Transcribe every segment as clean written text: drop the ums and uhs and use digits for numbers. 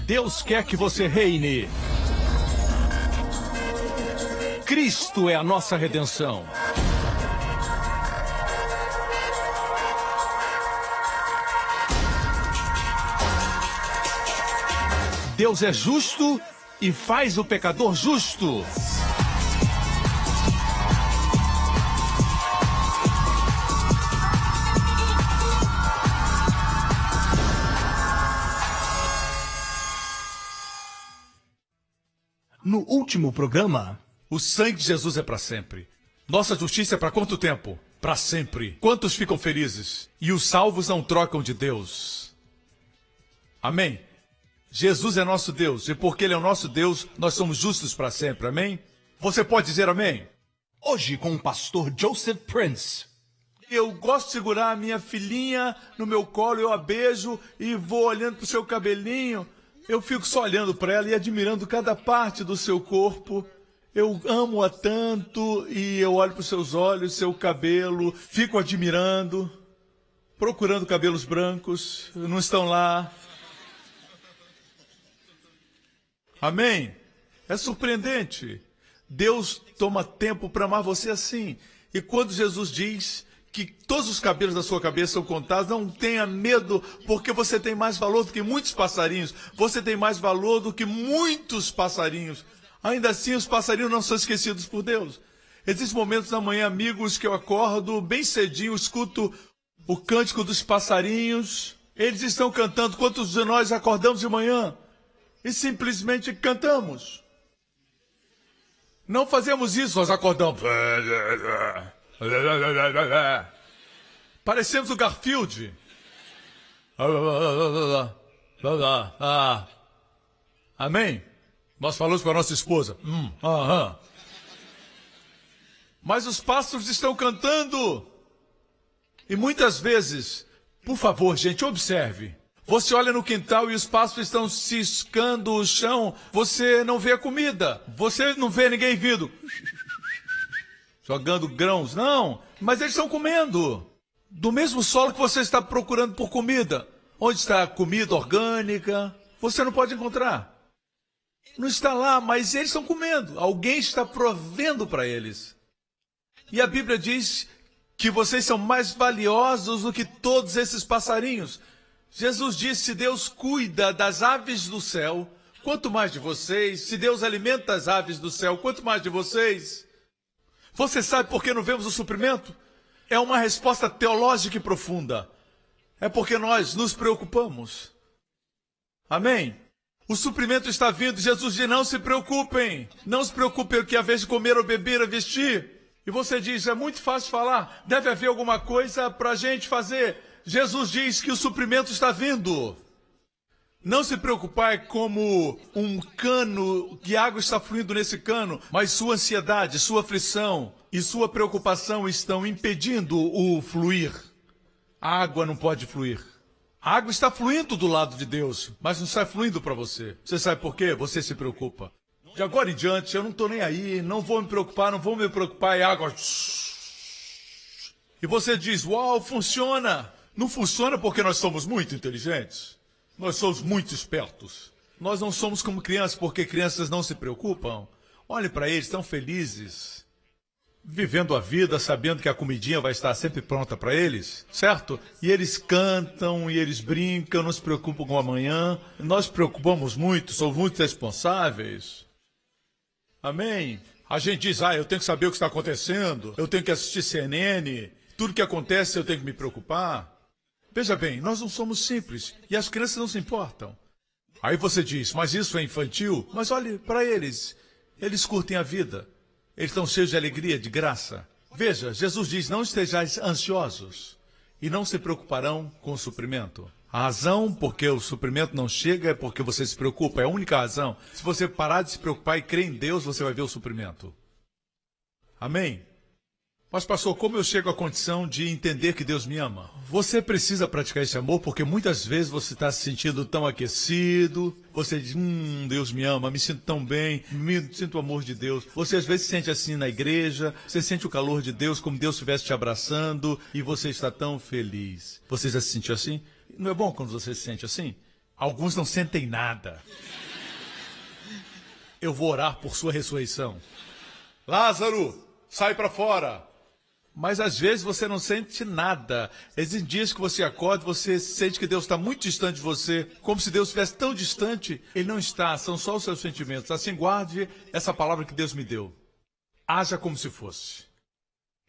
Deus quer que você reine. Cristo é a nossa redenção. Deus é justo e faz o pecador justo. No último programa, o sangue de Jesus é para sempre. Nossa justiça é para quanto tempo? Para sempre. Quantos ficam felizes? E os salvos não trocam de Deus. Amém? Jesus é nosso Deus, e porque Ele é o nosso Deus, nós somos justos para sempre. Amém? Você pode dizer amém? Hoje com o pastor Joseph Prince. Eu gosto de segurar a minha filhinha no meu colo, eu a beijo e vou olhando para o seu cabelinho. Eu fico só olhando para ela e admirando cada parte do seu corpo. Eu amo-a tanto e eu olho para os seus olhos, seu cabelo, fico admirando, procurando cabelos brancos, não estão lá. Amém? É surpreendente. Deus toma tempo para amar você assim. E quando Jesus diz que todos os cabelos da sua cabeça são contados, não tenha medo, porque você tem mais valor do que muitos passarinhos. Você tem mais valor do que muitos passarinhos. Ainda assim, os passarinhos não são esquecidos por Deus. Existem momentos na manhã, amigos, que eu acordo bem cedinho, escuto o cântico dos passarinhos. Eles estão cantando. Quantos de nós acordamos de manhã e simplesmente cantamos? Não fazemos isso, nós acordamos. Parecemos o Garfield. Amém? Nós falamos com a nossa esposa. Mas os pássaros estão cantando. E muitas vezes, por favor, gente, observe. Você olha no quintal e os pássaros estão ciscando o chão. Você não vê a comida. Você não vê ninguém vindo jogando grãos, não, mas eles estão comendo do mesmo solo que você está procurando por comida. Onde está a comida orgânica? Você não pode encontrar. Não está lá, mas eles estão comendo. Alguém está provendo para eles. E a Bíblia diz que vocês são mais valiosos do que todos esses passarinhos. Jesus disse: se Deus cuida das aves do céu, quanto mais de vocês. Se Deus alimenta as aves do céu, quanto mais de vocês. Você sabe por que não vemos o suprimento? É uma resposta teológica e profunda. É porque nós nos preocupamos. Amém? O suprimento está vindo. Jesus diz: não se preocupem. Não se preocupem o que é a vez de comer ou beber ou vestir. E você diz: é muito fácil falar. Deve haver alguma coisa para a gente fazer. Jesus diz que o suprimento está vindo. Não se preocupar é como um cano, que água está fluindo nesse cano, mas sua ansiedade, sua aflição e sua preocupação estão impedindo o fluir. A água não pode fluir. A água está fluindo do lado de Deus, mas não está fluindo para você. Você sabe por quê? Você se preocupa. De agora em diante, eu não estou nem aí, não vou me preocupar, e água. E você diz: uau, funciona. Não funciona porque nós somos muito inteligentes. Nós somos muito espertos. Nós não somos como crianças, porque crianças não se preocupam. Olhe para eles, estão felizes, vivendo a vida, sabendo que a comidinha vai estar sempre pronta para eles, certo? E eles cantam, e eles brincam, não se preocupam com o amanhã. Nós preocupamos muito, somos muito responsáveis. Amém? A gente diz: eu tenho que saber o que está acontecendo, eu tenho que assistir CNN, tudo que acontece eu tenho que me preocupar. Veja bem, nós não somos simples e as crianças não se importam. Aí você diz: mas isso é infantil? Mas olhe para eles, eles curtem a vida, eles estão cheios de alegria, de graça. Veja, Jesus diz: não estejais ansiosos e não se preocuparão com o suprimento. A razão porque o suprimento não chega é porque você se preocupa, é a única razão. Se você parar de se preocupar e crer em Deus, você vai ver o suprimento. Amém? Mas, pastor, como eu chego à condição de entender que Deus me ama? Você precisa praticar esse amor porque muitas vezes você está se sentindo tão aquecido. Você diz: Deus me ama, me sinto tão bem, sinto o amor de Deus. Você às vezes se sente assim na igreja, você sente o calor de Deus, como Deus estivesse te abraçando e você está tão feliz. Você já se sentiu assim? Não é bom quando você se sente assim? Alguns não sentem nada. Eu vou orar por sua ressurreição. Lázaro, sai para fora. Mas às vezes você não sente nada. Existem dias que você acorda e você sente que Deus está muito distante de você, como se Deus estivesse tão distante. Ele não está, são só os seus sentimentos. Assim, guarde essa palavra que Deus me deu. Haja como se fosse.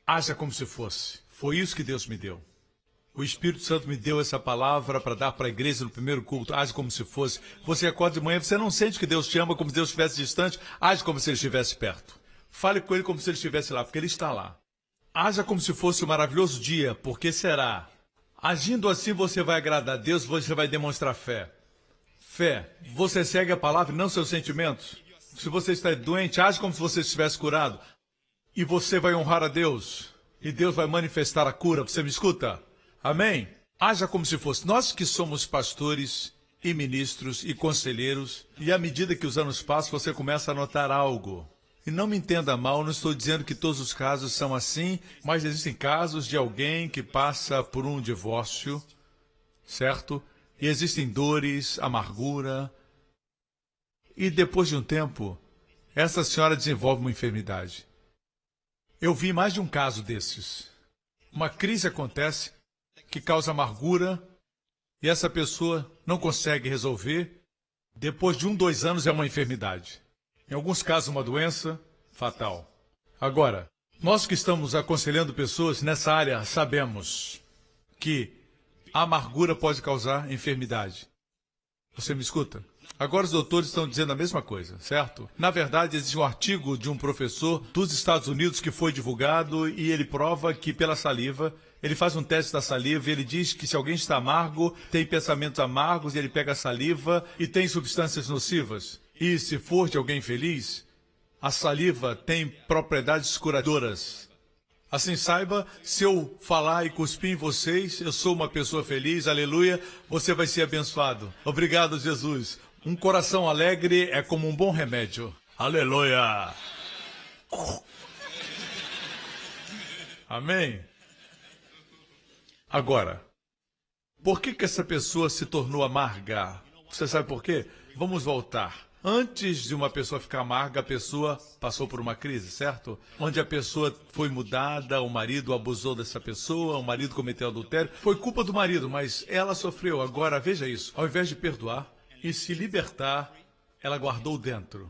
Haja como se fosse. Foi isso que Deus me deu. O Espírito Santo me deu essa palavra para dar para a igreja no primeiro culto. Age como se fosse. Você acorda de manhã, você não sente que Deus te ama como se Deus estivesse distante. Age como se Ele estivesse perto. Fale com Ele como se Ele estivesse lá, porque Ele está lá. Haja como se fosse um maravilhoso dia, porque será. Agindo assim, você vai agradar a Deus, você vai demonstrar fé. Fé. Você segue a palavra e não seus sentimentos. Se você está doente, age como se você estivesse curado. E você vai honrar a Deus. E Deus vai manifestar a cura. Você me escuta? Amém? Haja como se fosse. Nós que somos pastores e ministros e conselheiros, e à medida que os anos passam, você começa a notar algo. E não me entenda mal, não estou dizendo que todos os casos são assim, mas existem casos de alguém que passa por um divórcio, certo? E existem dores, amargura. E depois de um tempo, essa senhora desenvolve uma enfermidade. Eu vi mais de um caso desses. Uma crise acontece que causa amargura e essa pessoa não consegue resolver. Depois de 2 anos é uma enfermidade. Em alguns casos, uma doença fatal. Agora, nós que estamos aconselhando pessoas nessa área sabemos que a amargura pode causar enfermidade. Você me escuta? Agora os doutores estão dizendo a mesma coisa, certo? Na verdade, existe um artigo de um professor dos Estados Unidos que foi divulgado e ele prova que pela saliva, ele faz um teste da saliva e ele diz que se alguém está amargo, tem pensamentos amargos, e ele pega a saliva e tem substâncias nocivas. E se for de alguém feliz, a saliva tem propriedades curadoras. Assim, saiba, se eu falar e cuspir em vocês, eu sou uma pessoa feliz, aleluia, você vai ser abençoado. Obrigado, Jesus. Um coração alegre é como um bom remédio. Aleluia. Amém? Agora, por que essa pessoa se tornou amarga? Você sabe por quê? Vamos voltar. Antes de uma pessoa ficar amarga, a pessoa passou por uma crise, certo? Onde a pessoa foi mudada, o marido abusou dessa pessoa, o marido cometeu adultério. Foi culpa do marido, mas ela sofreu. Agora, veja isso. Ao invés de perdoar e se libertar, ela guardou dentro.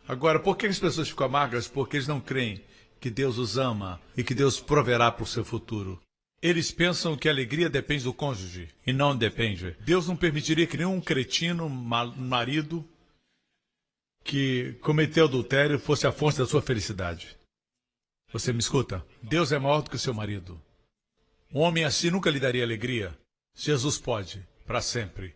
Agora, por que as pessoas ficam amargas? Porque eles não creem que Deus os ama e que Deus proverá para o seu futuro. Eles pensam que a alegria depende do cônjuge, e não depende. Deus não permitiria que nenhum cretino, marido, que cometeu adultério fosse a fonte da sua felicidade. Você me escuta? Deus é maior do que o seu marido. Um homem assim nunca lhe daria alegria. Jesus pode, para sempre.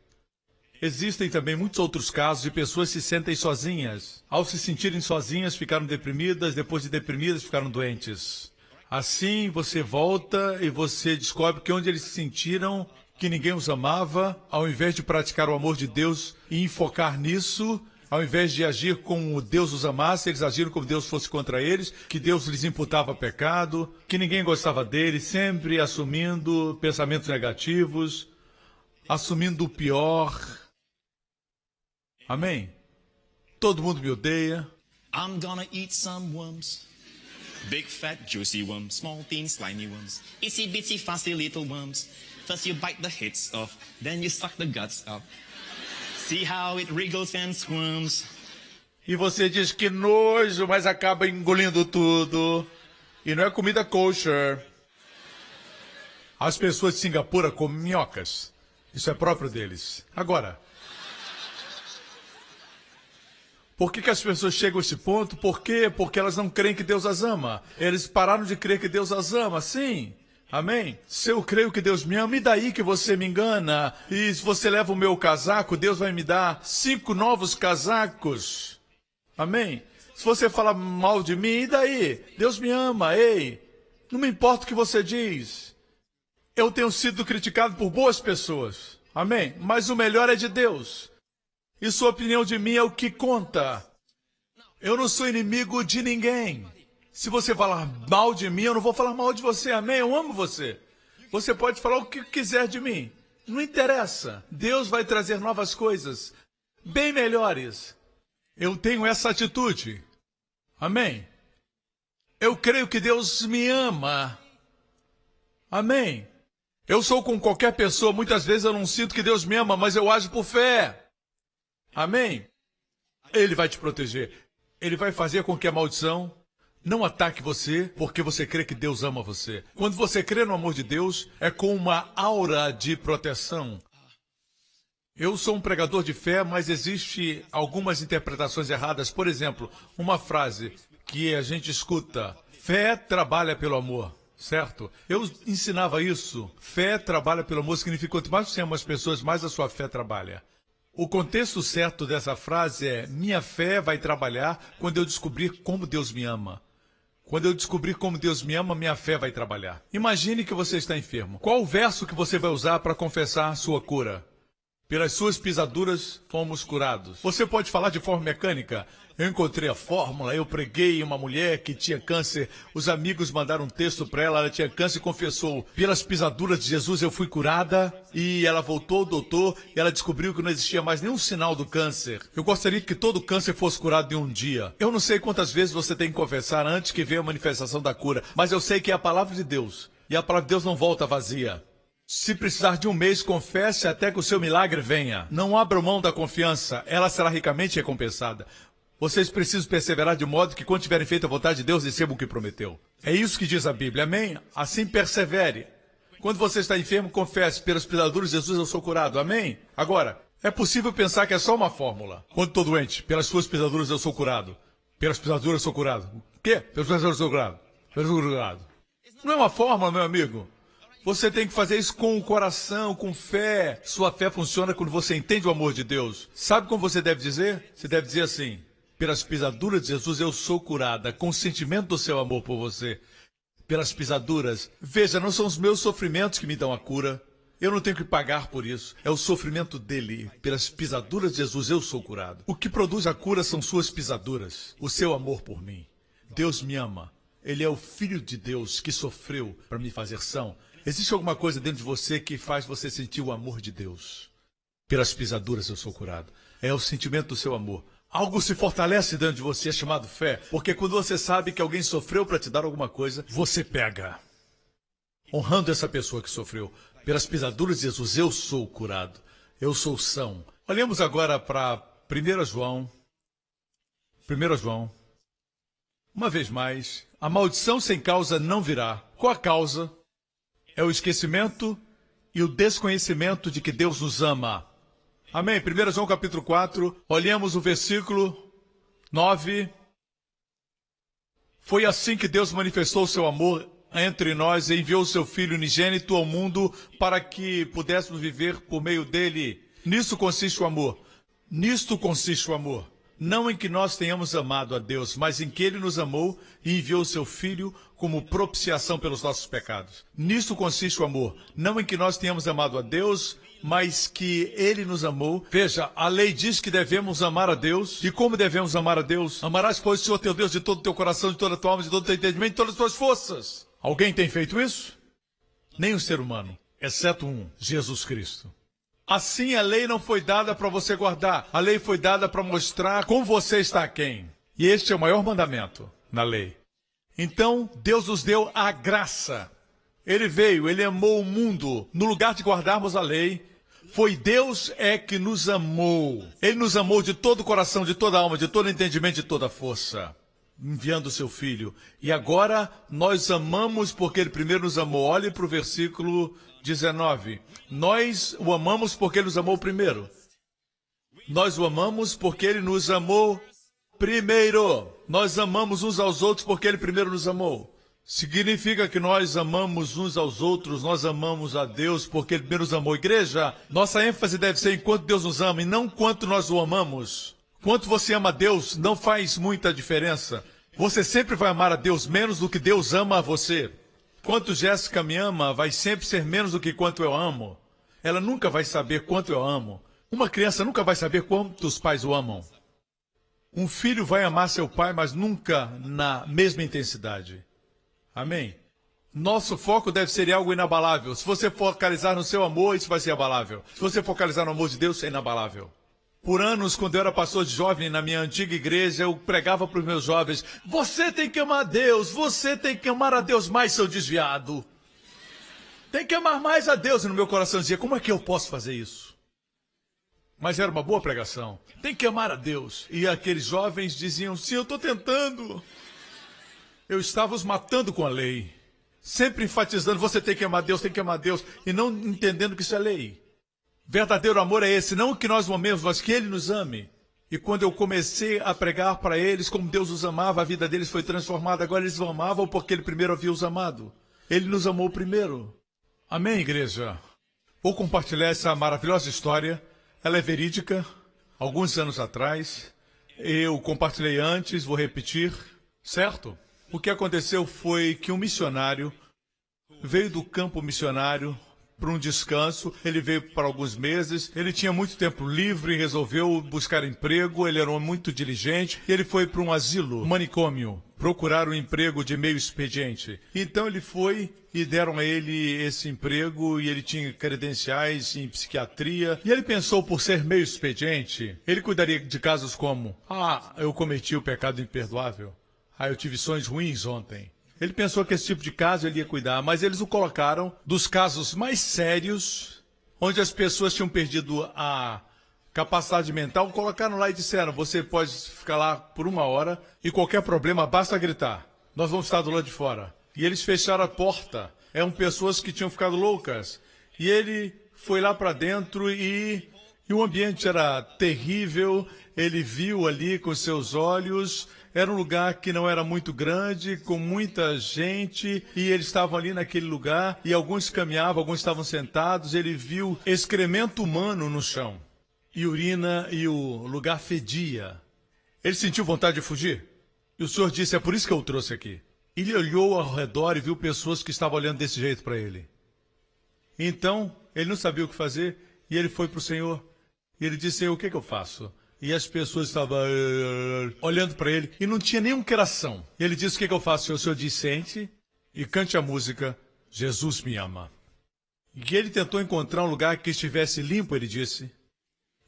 Existem também muitos outros casos de pessoas que se sentem sozinhas. Ao se sentirem sozinhas, ficaram deprimidas, depois de deprimidas, ficaram doentes. Assim, você volta e você descobre que onde eles se sentiram que ninguém os amava, ao invés de praticar o amor de Deus e enfocar nisso, ao invés de agir como Deus os amasse, eles agiram como Deus fosse contra eles, que Deus lhes imputava pecado, que ninguém gostava deles, sempre assumindo pensamentos negativos, assumindo o pior. Amém? Todo mundo me odeia. I'm gonna eat some worms. Big, fat, juicy worms, small, thin, slimy worms, itsy bitsy, fussy little worms. First you bite the heads off, then you suck the guts up. See how it wriggles and squirms. E você diz que nojo, mas acaba engolindo tudo. E não é comida kosher. As pessoas de Singapura comem minhocas. Isso é próprio deles. Agora, por que as pessoas chegam a esse ponto? Por quê? Porque elas não creem que Deus as ama. Eles pararam de crer que Deus as ama, sim. Amém? Se eu creio que Deus me ama, e daí que você me engana? E se você leva o meu casaco, Deus vai me dar 5 novos casacos. Amém? Se você fala mal de mim, e daí? Deus me ama, ei. Não me importa o que você diz. Eu tenho sido criticado por boas pessoas. Amém? Mas o melhor é de Deus. E sua opinião de mim é o que conta. Eu não sou inimigo de ninguém. Se você falar mal de mim, eu não vou falar mal de você. Amém? Eu amo você. Você pode falar o que quiser de mim. Não interessa. Deus vai trazer novas coisas, bem melhores. Eu tenho essa atitude. Amém? Eu creio que Deus me ama. Amém? Eu sou com qualquer pessoa, muitas vezes eu não sinto que Deus me ama, mas eu ajo por fé. Amém? Ele vai te proteger. Ele vai fazer com que a maldição não ataque você, porque você crê que Deus ama você. Quando você crê no amor de Deus, é com uma aura de proteção. Eu sou um pregador de fé, mas existe algumas interpretações erradas. Por exemplo, uma frase que a gente escuta: fé trabalha pelo amor, certo? Eu ensinava isso. Fé trabalha pelo amor significa quanto mais você ama as pessoas, mais a sua fé trabalha. O contexto certo dessa frase é: minha fé vai trabalhar quando eu descobrir como Deus me ama. Quando eu descobrir como Deus me ama, minha fé vai trabalhar. Imagine que você está enfermo. Qual o verso que você vai usar para confessar sua cura? Pelas suas pisaduras fomos curados. Você pode falar de forma mecânica. Eu encontrei a fórmula, eu preguei uma mulher que tinha câncer. Os amigos mandaram um texto para ela, ela tinha câncer e confessou: pelas pisaduras de Jesus eu fui curada. E ela voltou ao doutor e ela descobriu que não existia mais nenhum sinal do câncer. Eu gostaria que todo câncer fosse curado em um dia. Eu não sei quantas vezes você tem que confessar antes que venha a manifestação da cura, mas eu sei que é a palavra de Deus. E a palavra de Deus não volta vazia. Se precisar de um mês, confesse até que o seu milagre venha. Não abra mão da confiança, ela será ricamente recompensada. Vocês precisam perseverar de modo que, quando tiverem feito a vontade de Deus, recebam o que prometeu. É isso que diz a Bíblia, amém? Assim persevere. Quando você está enfermo, confesse: pelas pisaduras de Jesus eu sou curado, amém? Agora, é possível pensar que é só uma fórmula. Quando estou doente, pelas suas pisaduras eu sou curado. Pelas pisaduras eu sou curado. O quê? Pelas pisaduras eu sou curado. Pelas pisaduras eu sou curado. Não é uma fórmula, meu amigo. Você tem que fazer isso com o coração, com fé. Sua fé funciona quando você entende o amor de Deus. Sabe como você deve dizer? Você deve dizer assim: pelas pisaduras de Jesus eu sou curada, com o sentimento do seu amor por você. Pelas pisaduras. Veja, não são os meus sofrimentos que me dão a cura. Eu não tenho que pagar por isso. É o sofrimento dele. Pelas pisaduras de Jesus eu sou curado. O que produz a cura são suas pisaduras. O seu amor por mim. Deus me ama. Ele é o Filho de Deus que sofreu para me fazer são. Existe alguma coisa dentro de você que faz você sentir o amor de Deus. Pelas pisaduras eu sou curado. É o sentimento do seu amor. Algo se fortalece dentro de você, é chamado fé. Porque quando você sabe que alguém sofreu para te dar alguma coisa, você pega. Honrando essa pessoa que sofreu. Pelas pisaduras de Jesus eu sou curado. Eu sou são. Olhemos agora para 1 João. 1 João. Uma vez mais, a maldição sem causa não virá. Qual a causa? É o esquecimento e o desconhecimento de que Deus nos ama. Amém? 1 João capítulo 4, olhemos o versículo 9. Foi assim que Deus manifestou o seu amor entre nós e enviou o seu Filho unigênito ao mundo para que pudéssemos viver por meio dele. Nisto consiste o amor. Nisto consiste o amor. Não em que nós tenhamos amado a Deus, mas em que Ele nos amou e enviou o seu Filho como propiciação pelos nossos pecados. Nisto consiste o amor. Não em que nós tenhamos amado a Deus, mas que Ele nos amou. Veja, a lei diz que devemos amar a Deus. E como devemos amar a Deus? Amarás, pois, o Senhor teu Deus de todo o teu coração, de toda a tua alma, de todo o teu entendimento, de todas as tuas forças. Alguém tem feito isso? Nem o ser humano, exceto um, Jesus Cristo. Assim a lei não foi dada para você guardar. A lei foi dada para mostrar como você está a quem. E este é o maior mandamento na lei. Então, Deus nos deu a graça. Ele veio, Ele amou o mundo. No lugar de guardarmos a lei, foi Deus que nos amou. Ele nos amou de todo o coração, de toda a alma, de todo o entendimento, de toda a força, enviando o seu Filho. E agora nós amamos porque Ele primeiro nos amou. Olhe para o versículo 19. Nós o amamos porque Ele nos amou primeiro. Nós o amamos porque Ele nos amou primeiro. Nós amamos uns aos outros porque Ele primeiro nos amou. Significa que nós amamos uns aos outros, nós amamos a Deus porque Ele primeiro nos amou. Igreja, nossa ênfase deve ser em quanto Deus nos ama e não quanto nós o amamos. Quanto você ama a Deus não faz muita diferença. Você sempre vai amar a Deus menos do que Deus ama a você. Quanto Jéssica me ama vai sempre ser menos do que quanto eu amo. Ela nunca vai saber quanto eu amo. Uma criança nunca vai saber quanto os pais o amam. Um filho vai amar seu pai, mas nunca na mesma intensidade. Amém? Nosso foco deve ser em algo inabalável. Se você focalizar no seu amor, isso vai ser abalável. Se você focalizar no amor de Deus, é inabalável. Por anos, quando eu era pastor de jovem na minha antiga igreja, eu pregava para os meus jovens: você tem que amar a Deus, você tem que amar a Deus mais, seu desviado. Tem que amar mais a Deus. E no meu coração dizia: como é que eu posso fazer isso? Mas era uma boa pregação. Tem que amar a Deus. E aqueles jovens diziam: sim, eu estou tentando. Eu estava os matando com a lei. Sempre enfatizando: você tem que amar a Deus, tem que amar a Deus. E não entendendo que isso é lei. Verdadeiro amor é esse, não que nós o amemos, mas que Ele nos ame. E quando eu comecei a pregar para eles como Deus os amava, a vida deles foi transformada. Agora eles o amavam porque Ele primeiro havia os amado. Ele nos amou primeiro. Amém, igreja? Vou compartilhar essa maravilhosa história. Ela é verídica. Alguns anos atrás, eu compartilhei antes, vou repetir, certo? O que aconteceu foi que um missionário veio do campo missionário para um descanso. Ele veio para alguns meses, ele tinha muito tempo livre, resolveu buscar emprego, ele era um homem muito diligente, e ele foi para um asilo, manicômio, procurar um emprego de meio expediente. Então ele foi e deram a ele esse emprego, e ele tinha credenciais em psiquiatria, e ele pensou, por ser meio expediente, ele cuidaria de casos como: eu cometi o pecado imperdoável, eu tive sonhos ruins ontem. Ele pensou que esse tipo de caso ele ia cuidar, mas eles o colocaram dos casos mais sérios, onde as pessoas tinham perdido a capacidade mental, colocaram lá e disseram: você pode ficar lá por 1 hora e qualquer problema basta gritar. Nós vamos estar do lado de fora. E eles fecharam a porta. Eram pessoas que tinham ficado loucas. E ele foi lá para dentro e o ambiente era terrível. Ele viu ali com seus olhos. Era um lugar que não era muito grande, com muita gente, e eles estavam ali naquele lugar, e alguns caminhavam, alguns estavam sentados. Ele viu excremento humano no chão, e urina, e o lugar fedia. Ele sentiu vontade de fugir, e o Senhor disse: é por isso que eu o trouxe aqui. Ele olhou ao redor e viu pessoas que estavam olhando desse jeito para ele. Então, ele não sabia o que fazer, e ele foi para o Senhor, e ele disse: Senhor, o que é que eu faço? E as pessoas estavam olhando para ele e não tinha nenhuma queração. E ele disse: o que é que eu faço? O Senhor disse: sente e cante a música Jesus me ama. E ele tentou encontrar um lugar que estivesse limpo, ele disse.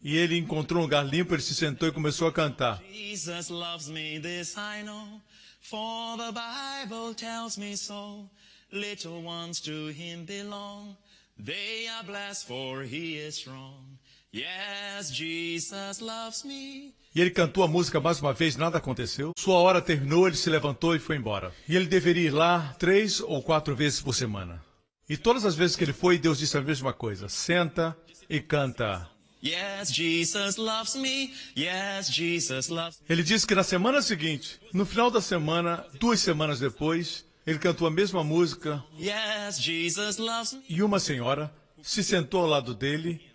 E ele encontrou um lugar limpo, ele se sentou e começou a cantar. Jesus loves me, this I know, for the Bible tells me so. Little ones to him belong, they are blessed for he is strong. Yes, Jesus loves me. E ele cantou a música mais uma vez, nada aconteceu. Sua hora terminou, ele se levantou e foi embora. E ele deveria ir lá 3 ou 4 vezes por semana. E todas as vezes que ele foi, Deus disse a mesma coisa: senta e canta. Yes, Jesus loves me. Yes, Jesus loves me. Ele disse que na semana seguinte, no final da semana, 2 semanas depois, ele cantou a mesma música. Yes, Jesus loves me. E uma senhora se sentou ao lado dele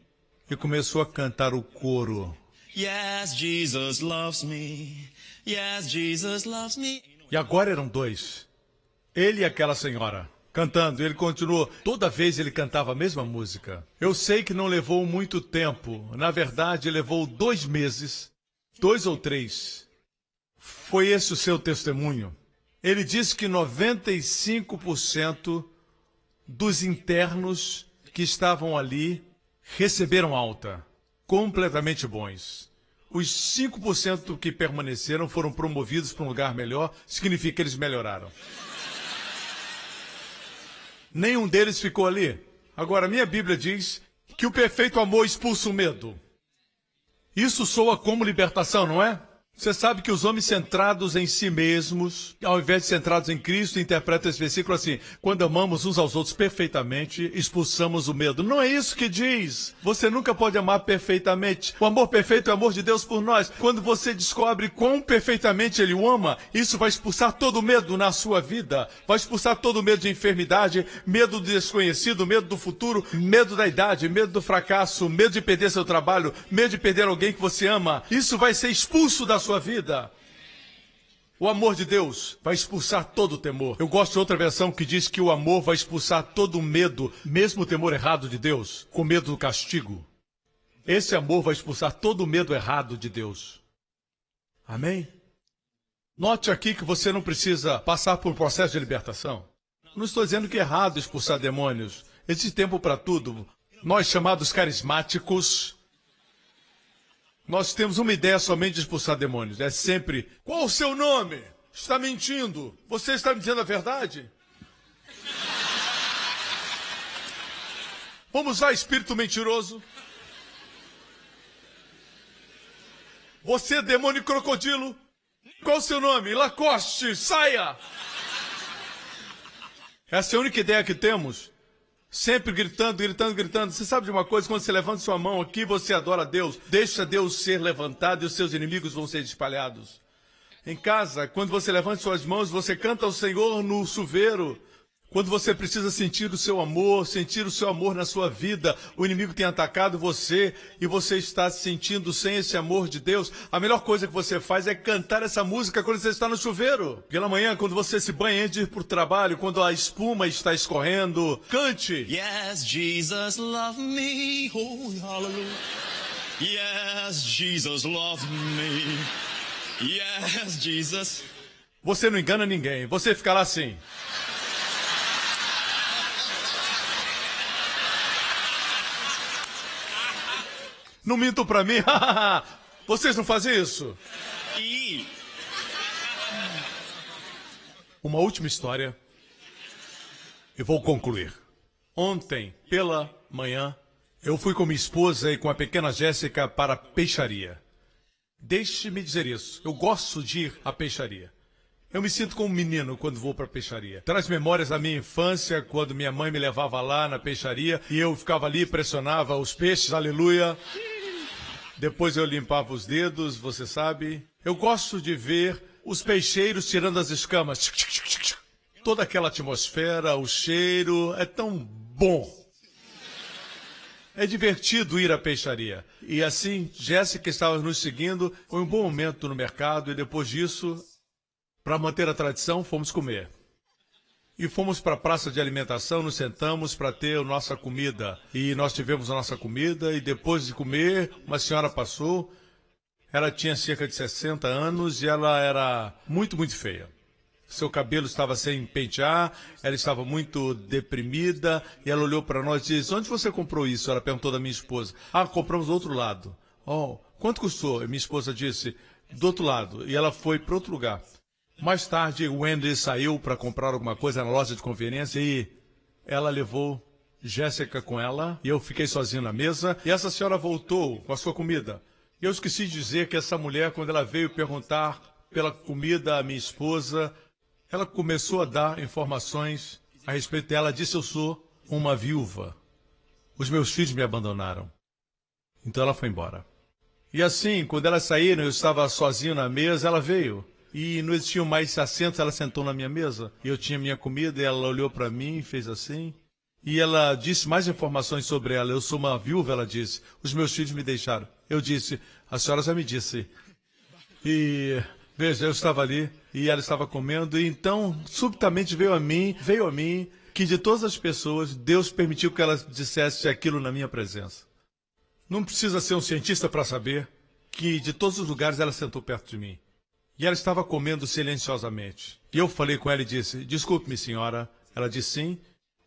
e começou a cantar o coro. Yes, Jesus loves me. Yes, Jesus loves me. E agora eram 2. Ele e aquela senhora cantando. Ele continuou. Toda vez ele cantava a mesma música. Eu sei que não levou muito tempo. Na verdade, levou 2 meses. 2 ou 3. Foi esse o seu testemunho. Ele disse que 95% dos internos que estavam ali receberam alta, completamente bons. Os 5% que permaneceram foram promovidos para um lugar melhor, significa que eles melhoraram. Nenhum deles ficou ali. Agora, minha Bíblia diz que o perfeito amor expulsa o medo. Isso soa como libertação, não é? Você sabe que os homens centrados em si mesmos, ao invés de centrados em Cristo, interpretam esse versículo assim: quando amamos uns aos outros perfeitamente, expulsamos o medo. Não é isso que diz. Você nunca pode amar perfeitamente. O amor perfeito é o amor de Deus por nós. Quando você descobre quão perfeitamente Ele o ama, isso vai expulsar todo o medo na sua vida. Vai expulsar todo o medo de enfermidade, medo do desconhecido, medo do futuro, medo da idade, medo do fracasso, medo de perder seu trabalho, medo de perder alguém que você ama. Isso vai ser expulso da sua vida. O amor de Deus vai expulsar todo o temor. Eu gosto de outra versão que diz que o amor vai expulsar todo o medo, mesmo o temor errado de Deus, com medo do castigo. Esse amor vai expulsar todo o medo errado de Deus. Amém? Note aqui que você não precisa passar por um processo de libertação. Não estou dizendo que é errado expulsar demônios. Existe tempo para tudo. Nós, chamados carismáticos, nós temos uma ideia somente de expulsar demônios. É sempre, qual o seu nome? Está mentindo. Você está me dizendo a verdade? Vamos lá, espírito mentiroso. Você, demônio crocodilo. Qual o seu nome? Lacoste, saia! Essa é a única ideia que temos. Sempre gritando, gritando, gritando. Você sabe de uma coisa? Quando você levanta sua mão aqui, você adora a Deus. Deixa Deus ser levantado e os seus inimigos vão ser espalhados. Em casa, quando você levanta suas mãos, você canta ao Senhor no chuveiro. Quando você precisa sentir o seu amor na sua vida, o inimigo tem atacado você e você está se sentindo sem esse amor de Deus, a melhor coisa que você faz é cantar essa música quando você está no chuveiro. Pela manhã, quando você se banha antes de ir para o trabalho, quando a espuma está escorrendo, cante. Yes, Jesus loved me, oh, hallelujah. Yes, Jesus loved me. Yes, Jesus. Você não engana ninguém, você fica lá assim. Não mintam pra mim. Vocês não fazem isso? Uma última história. E vou concluir. Ontem, pela manhã, eu fui com minha esposa e com a pequena Jéssica para a peixaria. Deixe-me dizer isso. Eu gosto de ir à peixaria. Eu me sinto como um menino quando vou para a peixaria. Traz memórias da minha infância, quando minha mãe me levava lá na peixaria e eu ficava ali e pressionava os peixes, aleluia. Depois eu limpava os dedos, você sabe. Eu gosto de ver os peixeiros tirando as escamas. Toda aquela atmosfera, o cheiro, é tão bom. É divertido ir à peixaria. E assim, Jéssica estava nos seguindo. Foi um bom momento no mercado e depois disso, para manter a tradição, fomos comer. E fomos para a praça de alimentação, nos sentamos para ter a nossa comida. E nós tivemos a nossa comida e depois de comer, uma senhora passou. Ela tinha cerca de 60 anos e ela era muito, muito feia. Seu cabelo estava sem pentear, ela estava muito deprimida e ela olhou para nós e disse, onde você comprou isso? Ela perguntou da minha esposa. Compramos do outro lado. Oh, quanto custou? E minha esposa disse, do outro lado. E ela foi para outro lugar. Mais tarde, o Wendy saiu para comprar alguma coisa na loja de conveniência e ela levou Jéssica com ela e eu fiquei sozinho na mesa e essa senhora voltou com a sua comida. E eu esqueci de dizer que essa mulher, quando ela veio perguntar pela comida à minha esposa, ela começou a dar informações a respeito dela. Disse, eu sou uma viúva. Os meus filhos me abandonaram. Então ela foi embora. E assim, quando elas saíram, eu estava sozinho na mesa, ela veio. E não existiam mais assentos, ela sentou na minha mesa. E eu tinha minha comida e ela olhou para mim e fez assim. E ela disse mais informações sobre ela. Eu sou uma viúva, ela disse. Os meus filhos me deixaram. Eu disse, a senhora já me disse. E, veja, eu estava ali e ela estava comendo. E então, subitamente veio a mim que de todas as pessoas, Deus permitiu que ela dissesse aquilo na minha presença. Não precisa ser um cientista para saber que de todos os lugares ela sentou perto de mim. E ela estava comendo silenciosamente. E eu falei com ela e disse, desculpe-me, senhora. Ela disse, sim.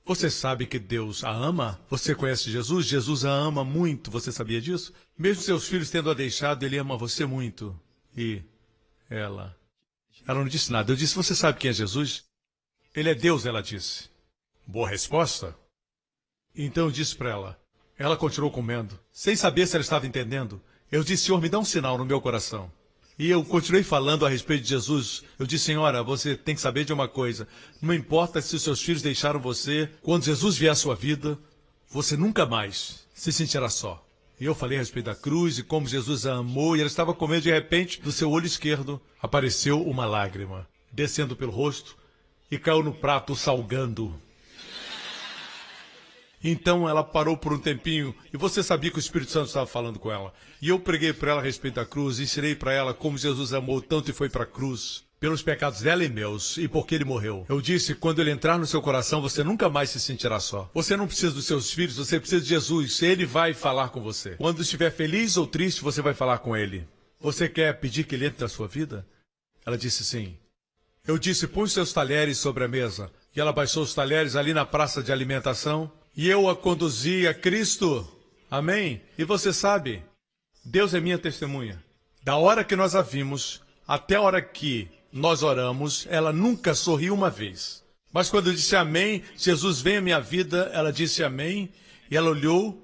Você sabe que Deus a ama? Você conhece Jesus? Jesus a ama muito. Você sabia disso? Mesmo seus filhos tendo a deixado, ele ama você muito. E ela não disse nada. Eu disse, você sabe quem é Jesus? Ele é Deus, ela disse. Boa resposta. Então eu disse para ela. Ela continuou comendo, sem saber se ela estava entendendo. Eu disse, Senhor, me dá um sinal no meu coração. E eu continuei falando a respeito de Jesus. Eu disse, senhora, você tem que saber de uma coisa. Não importa se os seus filhos deixaram você, quando Jesus vier à sua vida, você nunca mais se sentirá só. E eu falei a respeito da cruz e como Jesus a amou, e ela estava comendo, de repente, do seu olho esquerdo, apareceu uma lágrima, descendo pelo rosto, e caiu no prato salgando. Então ela parou por um tempinho e você sabia que o Espírito Santo estava falando com ela. E eu preguei para ela a respeito da cruz, ensinei para ela como Jesus amou tanto e foi para a cruz, pelos pecados dela e meus, e porque ele morreu. Eu disse, quando ele entrar no seu coração, você nunca mais se sentirá só. Você não precisa dos seus filhos, você precisa de Jesus, ele vai falar com você. Quando estiver feliz ou triste, você vai falar com ele. Você quer pedir que ele entre na sua vida? Ela disse sim. Eu disse, põe os seus talheres sobre a mesa. E ela baixou os talheres ali na praça de alimentação. E eu a conduzi a Cristo. Amém? E você sabe, Deus é minha testemunha. Da hora que nós a vimos até a hora que nós oramos, ela nunca sorriu uma vez. Mas quando eu disse amém, Jesus vem à minha vida, ela disse amém. E ela olhou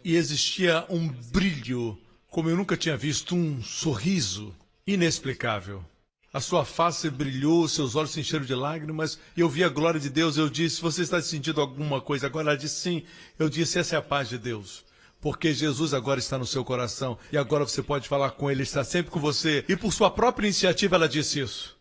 e existia um brilho, como eu nunca tinha visto, um sorriso inexplicável. A sua face brilhou, seus olhos se encheram de lágrimas, e eu vi a glória de Deus. Eu disse, você está sentindo alguma coisa agora? Ela disse, sim. Eu disse, essa é a paz de Deus. Porque Jesus agora está no seu coração, e agora você pode falar com Ele, Ele está sempre com você. E por sua própria iniciativa ela disse isso.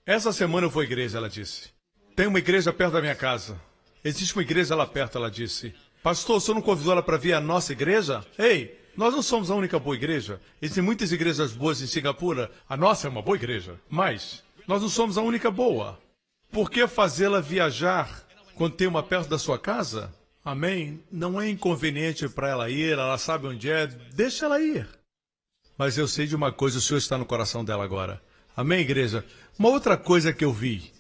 Essa semana eu vou à igreja, ela disse. Tem uma igreja perto da minha casa. Existe uma igreja lá perto, ela disse. Pastor, o senhor não convidou ela para vir à nossa igreja? Ei, nós não somos a única boa igreja. Existem muitas igrejas boas em Singapura. A nossa é uma boa igreja. Mas nós não somos a única boa. Por que fazê-la viajar quando tem uma perto da sua casa? Amém? Não é inconveniente para ela ir, ela sabe onde é. Deixa ela ir. Mas eu sei de uma coisa, o Senhor está no coração dela agora. Amém, igreja? Uma outra coisa que eu vi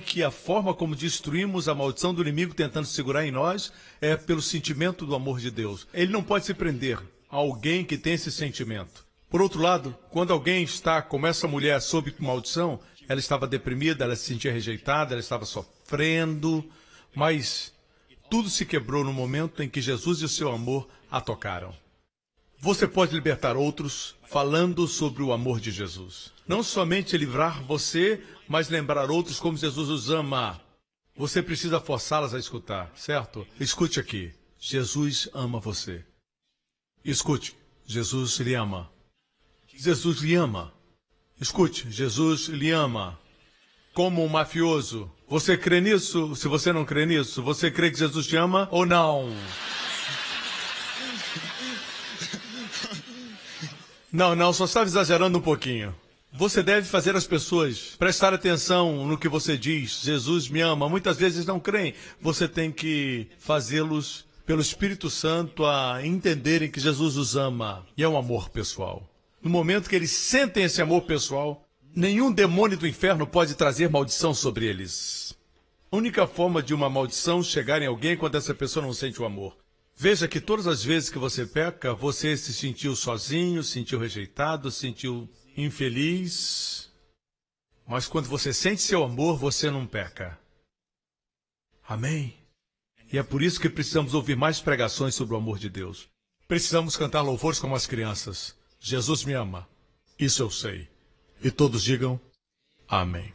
que a forma como destruímos a maldição do inimigo tentando segurar em nós é pelo sentimento do amor de Deus. Ele não pode se prender a alguém que tem esse sentimento. Por outro lado, quando alguém está como essa mulher sob maldição, ela estava deprimida, ela se sentia rejeitada, ela estava sofrendo, mas tudo se quebrou no momento em que Jesus e o seu amor a tocaram. Você pode libertar outros falando sobre o amor de Jesus. Não somente livrar você, mas lembrar outros como Jesus os ama. Você precisa forçá-las a escutar, certo? Escute aqui. Jesus ama você. Escute. Jesus lhe ama. Jesus lhe ama. Escute. Jesus lhe ama. Como um mafioso. Você crê nisso? Se você não crê nisso, você crê que Jesus te ama ou não? Não, só estava exagerando um pouquinho. Você deve fazer as pessoas prestar atenção no que você diz. Jesus me ama. Muitas vezes não creem. Você tem que fazê-los, pelo Espírito Santo, a entenderem que Jesus os ama. E é um amor pessoal. No momento que eles sentem esse amor pessoal, nenhum demônio do inferno pode trazer maldição sobre eles. A única forma de uma maldição chegar em alguém é quando essa pessoa não sente o amor. Veja que todas as vezes que você peca, você se sentiu sozinho, se sentiu rejeitado, se sentiu infeliz. Mas quando você sente seu amor, você não peca. Amém? E é por isso que precisamos ouvir mais pregações sobre o amor de Deus. Precisamos cantar louvores como as crianças. Jesus me ama. Isso eu sei. E todos digam amém.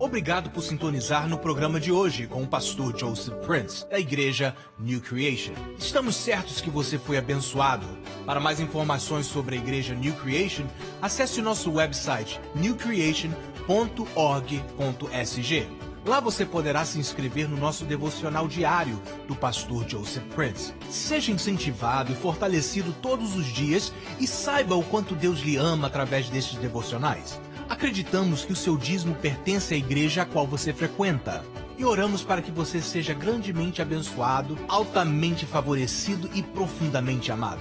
Obrigado por sintonizar no programa de hoje com o pastor Joseph Prince, da igreja New Creation. Estamos certos que você foi abençoado. Para mais informações sobre a igreja New Creation, acesse o nosso website newcreation.org.sg. Lá você poderá se inscrever no nosso devocional diário do pastor Joseph Prince. Seja incentivado e fortalecido todos os dias e saiba o quanto Deus lhe ama através destes devocionais. Acreditamos que o seu dízimo pertence à igreja a qual você frequenta. E oramos para que você seja grandemente abençoado, altamente favorecido e profundamente amado.